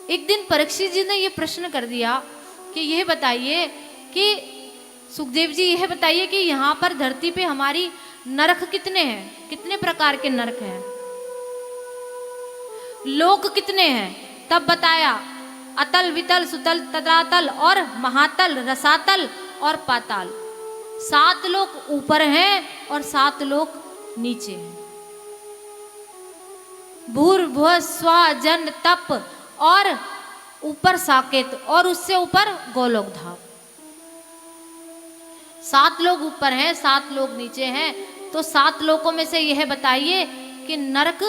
एक दिन परीक्षित जी ने ये प्रश्न कर दिया कि यह बताइए कि सुखदेव जी यह बताइए कि यहाँ पर धरती पे हमारी नरक कितने हैं, कितने प्रकार के नरक हैं, लोक कितने हैं। तब बताया अतल वितल सुतल तलातल और महातल रसातल और पाताल। 7 लोक ऊपर हैं और 7 लोक नीचे हैं। भूर्भुव स्वा जन तप और ऊपर साकेत और उससे ऊपर गोलोकधाम। 7 लोग ऊपर हैं, 7 लोग नीचे हैं। तो 7 लोकों में से यह बताइए कि नरक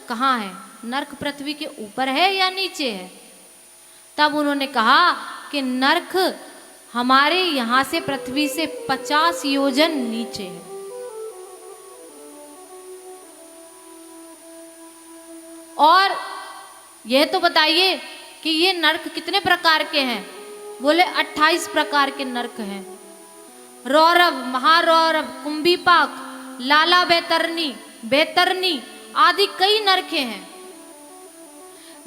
कहाँ है, नरक पृथ्वी के ऊपर है या नीचे है। तब उन्होंने कहा कि नरक हमारे यहाँ से पृथ्वी से 50 योजन नीचे है। और यह तो बताइए कि ये नरक कितने प्रकार के हैं। बोले 28 प्रकार के नरक हैं। रौरव, महारौरव, कुंभीपाक, लाला बैतरनी, बैतरनी आदि कई नरके हैं,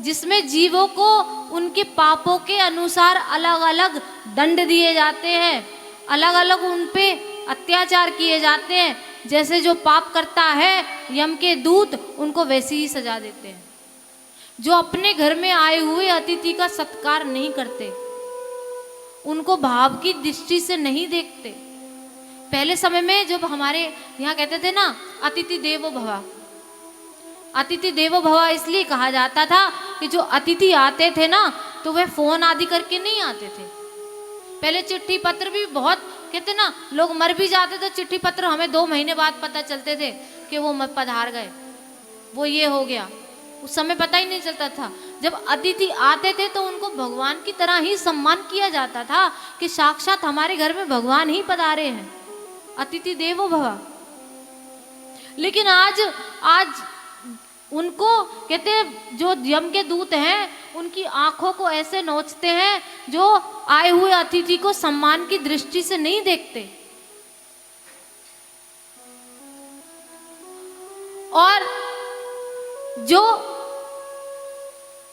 जिसमें जीवों को उनके पापों के अनुसार अलग अलग दंड दिए जाते हैं, अलग अलग उन पे अत्याचार किए जाते हैं। जैसे जो पाप करता है यम के दूत उनको वैसी ही सजा देते हैं। जो अपने घर में आए हुए अतिथि का सत्कार नहीं करते, उनको भाव की दृष्टि से नहीं देखते। पहले समय में जब हमारे यहाँ कहते थे ना अतिथि देवो भव, अतिथि देवो भव इसलिए कहा जाता था कि जो अतिथि आते थे ना तो वे फोन आदि करके नहीं आते थे। पहले चिट्ठी पत्र भी बहुत कहते ना, लोग मर भी जाते तो चिट्ठी पत्र हमें 2 महीने बाद पता चलते थे कि वो पधार गए, वो ये हो गया। उस समय पता ही नहीं चलता था। जब अतिथि आते थे तो उनको भगवान की तरह ही सम्मान किया जाता था कि साक्षात हमारे घर में भगवान ही पधारे हैं, अतिथि देवो भव। लेकिन आज उनको कहते हैं जो यम के दूत हैं उनकी आंखों को ऐसे नोचते हैं जो आए हुए अतिथि को सम्मान की दृष्टि से नहीं देखते। और जो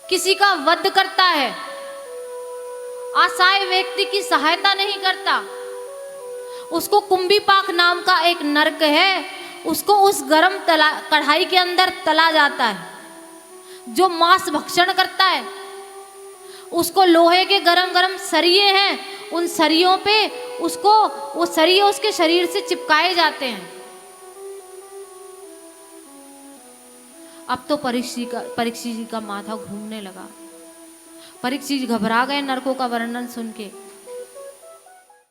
किसी का वध करता है, असहाय व्यक्ति की सहायता नहीं करता, उसको कुंभीपाक नाम का एक नरक है, उसको उस गरम कढ़ाई के अंदर तला जाता है। जो मांस भक्षण करता है उसको लोहे के गरम गरम सरिये हैं, उन सरियों पे उसको वो सरिये उसके शरीर से चिपकाए जाते हैं। अब तो परीक्षित जी का माथा घूमने लगा। परीक्षित जी घबरा गए नरकों का वर्णन सुन के।